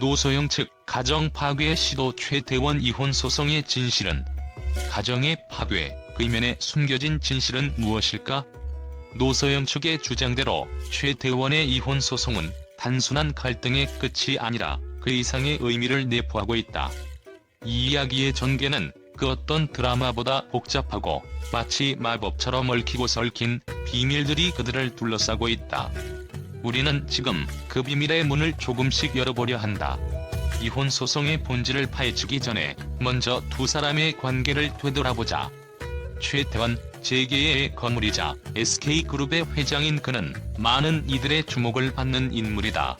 노소영 측 가정 파괴 시도 최태원 이혼 소송의 진실은? 가정의 파괴, 그 이면에 숨겨진 진실은 무엇일까? 노소영 측의 주장대로 최태원의 이혼 소송은 단순한 갈등의 끝이 아니라 그 이상의 의미를 내포하고 있다. 이 이야기의 전개는 그 어떤 드라마보다 복잡하고 마치 마법처럼 얽히고 설킨 비밀들이 그들을 둘러싸고 있다. 우리는 지금 그 비밀의 문을 조금씩 열어보려 한다. 이혼 소송의 본질을 파헤치기 전에 먼저 두 사람의 관계를 되돌아보자. 최태원, 재계의 거물이자 SK그룹의 회장인 그는 많은 이들의 주목을 받는 인물이다.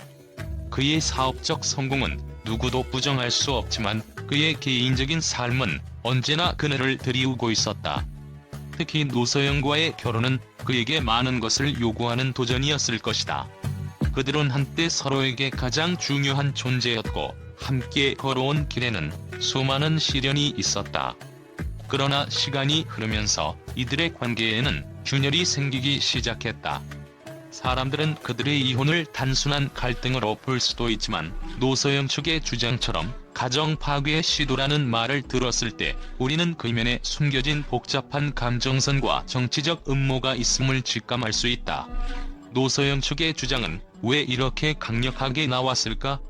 그의 사업적 성공은 누구도 부정할 수 없지만 그의 개인적인 삶은 언제나 그늘을 들이우고 있었다. 특히 노소영과의 결혼은 그에게 많은 것을 요구하는 도전이었을 것이다. 그들은 한때 서로에게 가장 중요한 존재였고 함께 걸어온 길에는 수많은 시련이 있었다. 그러나 시간이 흐르면서 이들의 관계에는 균열이 생기기 시작했다. 사람들은 그들의 이혼을 단순한 갈등으로 볼 수도 있지만 노소영 측의 주장처럼 가정 파괴 시도라는 말을 들었을 때 우리는 그 이면에 숨겨진 복잡한 감정선과 정치적 음모가 있음을 직감할 수 있다. 노소영 측의 주장은 왜 이렇게 강력하게 나왔을까?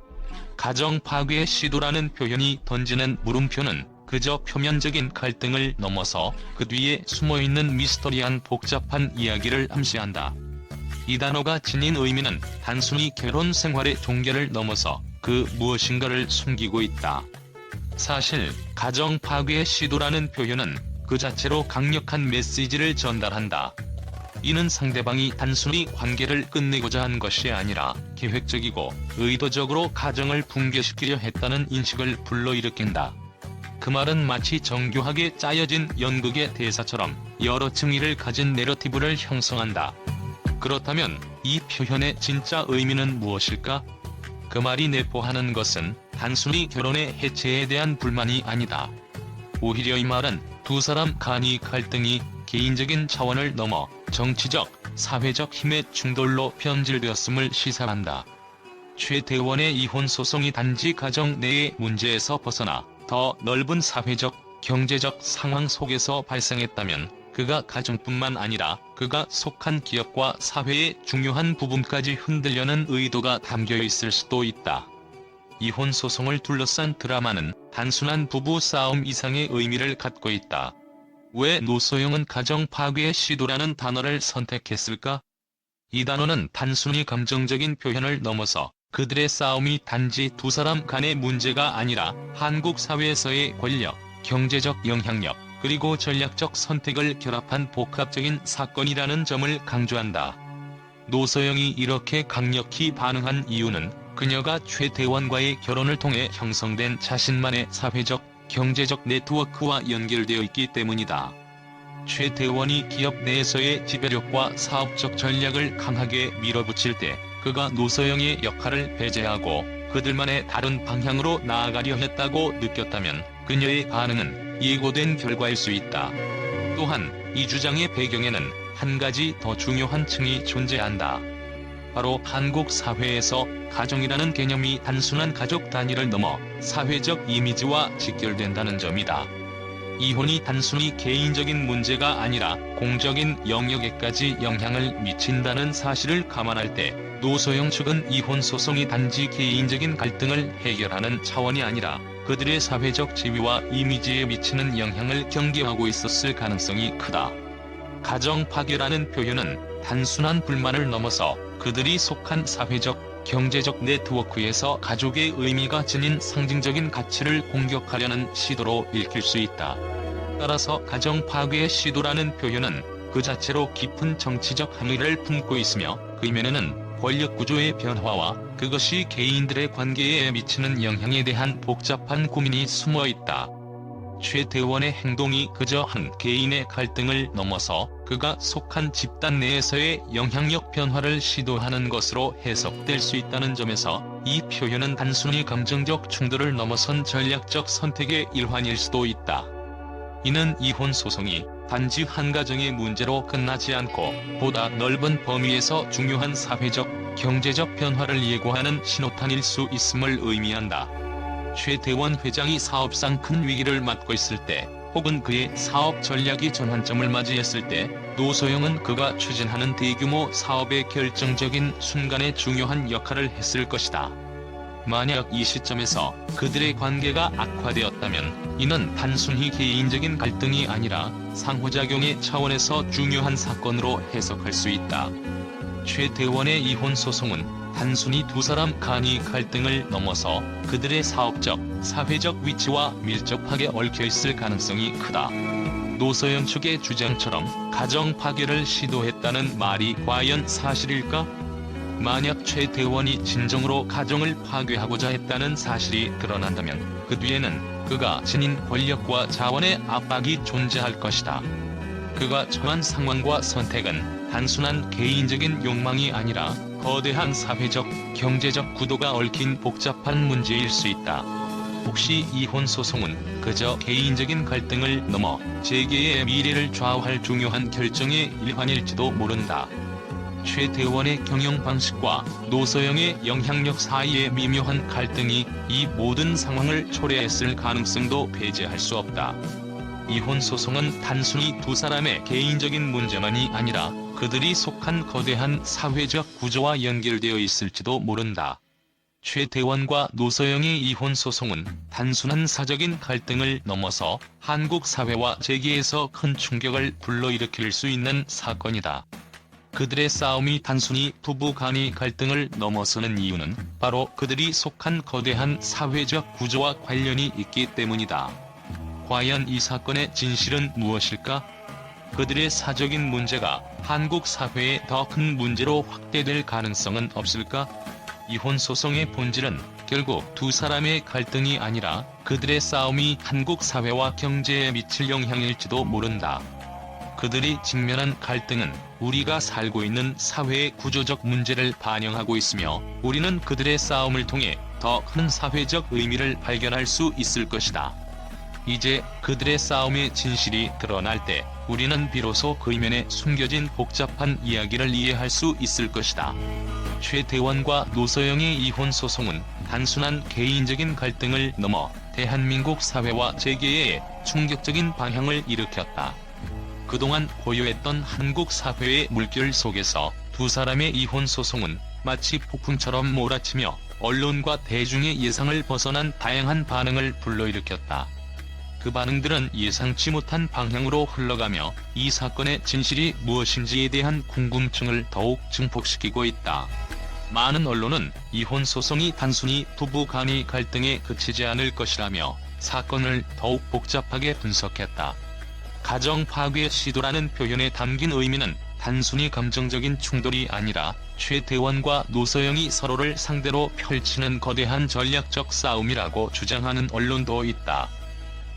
가정 파괴 시도라는 표현이 던지는 물음표는 그저 표면적인 갈등을 넘어서 그 뒤에 숨어있는 미스터리한 복잡한 이야기를 암시한다. 이 단어가 지닌 의미는 단순히 결혼 생활의 종결을 넘어서 그 무엇인가를 숨기고 있다. 사실 가정 파괴 시도라는 표현은 그 자체로 강력한 메시지를 전달한다. 이는 상대방이 단순히 관계를 끝내고자 한 것이 아니라 계획적이고 의도적으로 가정을 붕괴시키려 했다는 인식을 불러일으킨다. 그 말은 마치 정교하게 짜여진 연극의 대사처럼 여러 층위를 가진 내러티브를 형성한다. 그렇다면 이 표현의 진짜 의미는 무엇일까? 그 말이 내포하는 것은 단순히 결혼의 해체에 대한 불만이 아니다. 오히려 이 말은 두 사람 간의 갈등이 개인적인 차원을 넘어 정치적, 사회적 힘의 충돌로 변질되었음을 시사한다. 최태원의 이혼 소송이 단지 가정 내의 문제에서 벗어나 더 넓은 사회적, 경제적 상황 속에서 발생했다면 그가 가정뿐만 아니라 그가 속한 기업과 사회의 중요한 부분까지 흔들려는 의도가 담겨 있을 수도 있다. 이혼 소송을 둘러싼 드라마는 단순한 부부 싸움 이상의 의미를 갖고 있다. 왜 노소영은 가정 파괴 시도라는 단어를 선택했을까? 이 단어는 단순히 감정적인 표현을 넘어서 그들의 싸움이 단지 두 사람 간의 문제가 아니라 한국 사회에서의 권력, 경제적 영향력, 그리고 전략적 선택을 결합한 복합적인 사건이라는 점을 강조한다. 노소영이 이렇게 강력히 반응한 이유는 그녀가 최태원과의 결혼을 통해 형성된 자신만의 사회적, 경제적 네트워크와 연결되어 있기 때문이다. 최태원이 기업 내에서의 지배력과 사업적 전략을 강하게 밀어붙일 때 그가 노소영의 역할을 배제하고 그들만의 다른 방향으로 나아가려 했다고 느꼈다면 그녀의 반응은 예고된 결과일 수 있다. 또한 이 주장의 배경에는 한 가지 더 중요한 층이 존재한다. 바로 한국 사회에서 가정이라는 개념이 단순한 가족 단위를 넘어 사회적 이미지와 직결된다는 점이다. 이혼이 단순히 개인적인 문제가 아니라 공적인 영역에까지 영향을 미친다는 사실을 감안할 때 노소영 측은 이혼 소송이 단지 개인적인 갈등을 해결하는 차원이 아니라 그들의 사회적 지위와 이미지에 미치는 영향을 경계하고 있었을 가능성이 크다. 가정 파괴라는 표현은 단순한 불만을 넘어서 그들이 속한 사회적, 경제적 네트워크에서 가족의 의미가 지닌 상징적인 가치를 공격하려는 시도로 읽힐 수 있다. 따라서 가정 파괴의 시도라는 표현은 그 자체로 깊은 정치적 함의를 품고 있으며 그 이면에는 권력 구조의 변화와 그것이 개인들의 관계에 미치는 영향에 대한 복잡한 고민이 숨어 있다. 최태원의 행동이 그저 한 개인의 갈등을 넘어서 그가 속한 집단 내에서의 영향력 변화를 시도하는 것으로 해석될 수 있다는 점에서 이 표현은 단순히 감정적 충돌을 넘어선 전략적 선택의 일환일 수도 있다. 이는 이혼 소송이 단지 한 가정의 문제로 끝나지 않고 보다 넓은 범위에서 중요한 사회적, 경제적 변화를 예고하는 신호탄일 수 있음을 의미한다. 최대원 회장이 사업상 큰 위기를 맞고 있을 때, 혹은 그의 사업 전략이 전환점을 맞이했을 때, 노소영은 그가 추진하는 대규모 사업의 결정적인 순간에 중요한 역할을 했을 것이다. 만약 이 시점에서 그들의 관계가 악화되었다면 이는 단순히 개인적인 갈등이 아니라 상호작용의 차원에서 중요한 사건으로 해석할 수 있다. 최대원의 이혼 소송은 단순히 두 사람 간의 갈등을 넘어서 그들의 사업적, 사회적 위치와 밀접하게 얽혀있을 가능성이 크다. 노소영 측의 주장처럼 가정 파괴를 시도했다는 말이 과연 사실일까? 만약 최대원이 진정으로 가정을 파괴하고자 했다는 사실이 드러난다면 그 뒤에는 그가 지닌 권력과 자원의 압박이 존재할 것이다. 그가 처한 상황과 선택은 단순한 개인적인 욕망이 아니라 거대한 사회적, 경제적 구도가 얽힌 복잡한 문제일 수 있다. 혹시 이혼 소송은 그저 개인적인 갈등을 넘어 재계의 미래를 좌우할 중요한 결정의 일환일지도 모른다. 최대원의 경영 방식과 노소영의 영향력 사이의 미묘한 갈등이 이 모든 상황을 초래했을 가능성도 배제할 수 없다. 이혼 소송은 단순히 두 사람의 개인적인 문제만이 아니라 그들이 속한 거대한 사회적 구조와 연결되어 있을지도 모른다. 최대원과 노소영의 이혼 소송은 단순한 사적인 갈등을 넘어서 한국 사회와 재계에서 큰 충격을 불러일으킬 수 있는 사건이다. 그들의 싸움이 단순히 부부 간의 갈등을 넘어서는 이유는 바로 그들이 속한 거대한 사회적 구조와 관련이 있기 때문이다. 과연 이 사건의 진실은 무엇일까? 그들의 사적인 문제가 한국 사회의 더 큰 문제로 확대될 가능성은 없을까? 이혼 소송의 본질은 결국 두 사람의 갈등이 아니라 그들의 싸움이 한국 사회와 경제에 미칠 영향일지도 모른다. 그들이 직면한 갈등은 우리가 살고 있는 사회의 구조적 문제를 반영하고 있으며 우리는 그들의 싸움을 통해 더 큰 사회적 의미를 발견할 수 있을 것이다. 이제 그들의 싸움의 진실이 드러날 때 우리는 비로소 그 이면에 숨겨진 복잡한 이야기를 이해할 수 있을 것이다. 최대원과 노소영의 이혼 소송은 단순한 개인적인 갈등을 넘어 대한민국 사회와 재계에 충격적인 방향을 일으켰다. 그동안 고요했던 한국 사회의 물결 속에서 두 사람의 이혼 소송은 마치 폭풍처럼 몰아치며 언론과 대중의 예상을 벗어난 다양한 반응을 불러일으켰다. 그 반응들은 예상치 못한 방향으로 흘러가며 이 사건의 진실이 무엇인지에 대한 궁금증을 더욱 증폭시키고 있다. 많은 언론은 이혼 소송이 단순히 부부 간의 갈등에 그치지 않을 것이라며 사건을 더욱 복잡하게 분석했다. 가정 파괴 시도라는 표현에 담긴 의미는 단순히 감정적인 충돌이 아니라 최대원과 노소영이 서로를 상대로 펼치는 거대한 전략적 싸움이라고 주장하는 언론도 있다.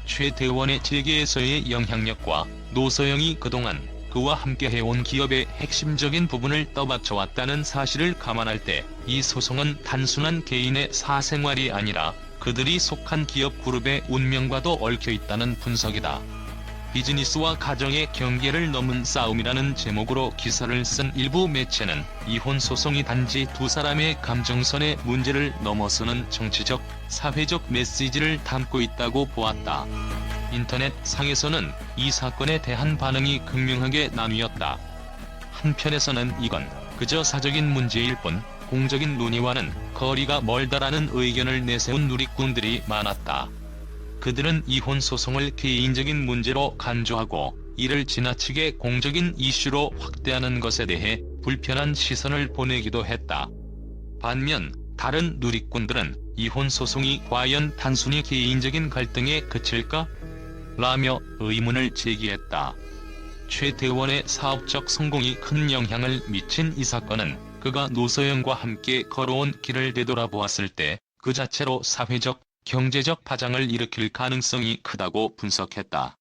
최대원의 재계에서의 영향력과 노소영이 그동안 그와 함께 해온 기업의 핵심적인 부분을 떠받쳐왔다는 사실을 감안할 때 이 소송은 단순한 개인의 사생활이 아니라 그들이 속한 기업 그룹의 운명과도 얽혀있다는 분석이다. 비즈니스와 가정의 경계를 넘은 싸움이라는 제목으로 기사를 쓴 일부 매체는 이혼 소송이 단지 두 사람의 감정선의 문제를 넘어서는 정치적, 사회적 메시지를 담고 있다고 보았다. 인터넷 상에서는 이 사건에 대한 반응이 극명하게 나뉘었다. 한편에서는 이건 그저 사적인 문제일 뿐 공적인 논의와는 거리가 멀다라는 의견을 내세운 누리꾼들이 많았다. 그들은 이혼 소송을 개인적인 문제로 간주하고 이를 지나치게 공적인 이슈로 확대하는 것에 대해 불편한 시선을 보내기도 했다. 반면 다른 누리꾼들은 이혼 소송이 과연 단순히 개인적인 갈등에 그칠까? 라며 의문을 제기했다. 최대원의 사업적 성공이 큰 영향을 미친 이 사건은 그가 노소영과 함께 걸어온 길을 되돌아보았을 때 그 자체로 사회적, 경제적 파장을 일으킬 가능성이 크다고 분석했다.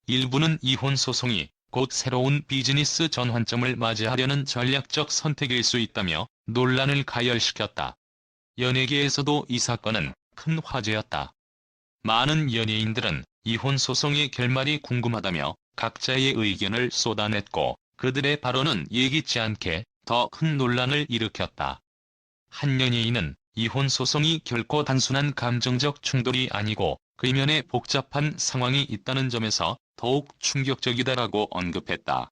일부는 이혼 소송이 곧 새로운 비즈니스 전환점을 맞이하려는 전략적 선택일 수 있다며 논란을 가열시켰다. 연예계에서도 이 사건은 큰 화제였다. 많은 연예인들은 이혼 소송의 결말이 궁금하다며 각자의 의견을 쏟아냈고, 그들의 발언은 예기치 않게 더 큰 논란을 일으켰다. 한 연예인은 이혼 소송이 결코 단순한 감정적 충돌이 아니고 그 이면에 복잡한 상황이 있다는 점에서 더욱 충격적이다라고 언급했다.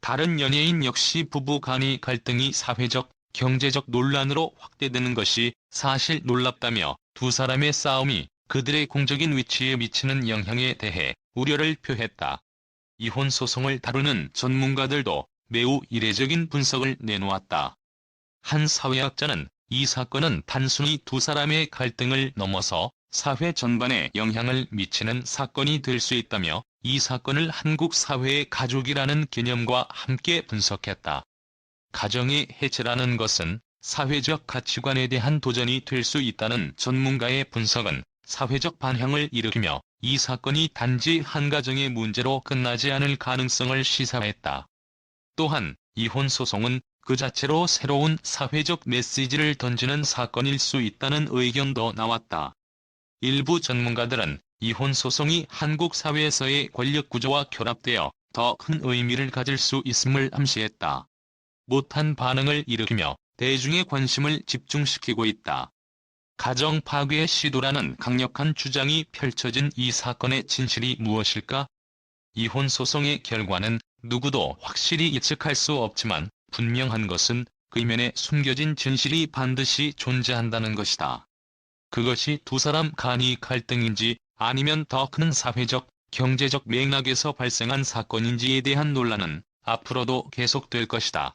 다른 연예인 역시 부부 간의 갈등이 사회적, 경제적 논란으로 확대되는 것이 사실 놀랍다며 두 사람의 싸움이 그들의 공적인 위치에 미치는 영향에 대해 우려를 표했다. 이혼 소송을 다루는 전문가들도 매우 이례적인 분석을 내놓았다. 한 사회학자는 이 사건은 단순히 두 사람의 갈등을 넘어서 사회 전반에 영향을 미치는 사건이 될 수 있다며 이 사건을 한국 사회의 가족이라는 개념과 함께 분석했다. 가정의 해체라는 것은 사회적 가치관에 대한 도전이 될 수 있다는 전문가의 분석은 사회적 반향을 일으키며 이 사건이 단지 한 가정의 문제로 끝나지 않을 가능성을 시사했다. 또한 이혼 소송은 그 자체로 새로운 사회적 메시지를 던지는 사건일 수 있다는 의견도 나왔다. 일부 전문가들은 이혼 소송이 한국 사회에서의 권력 구조와 결합되어 더 큰 의미를 가질 수 있음을 암시했다. 못한 반응을 일으키며 대중의 관심을 집중시키고 있다. 가정 파괴의 시도라는 강력한 주장이 펼쳐진 이 사건의 진실이 무엇일까? 이혼 소송의 결과는 누구도 확실히 예측할 수 없지만 분명한 것은 그 이면에 숨겨진 진실이 반드시 존재한다는 것이다. 그것이 두 사람 간의 갈등인지 아니면 더 큰 사회적, 경제적 맥락에서 발생한 사건인지에 대한 논란은 앞으로도 계속될 것이다.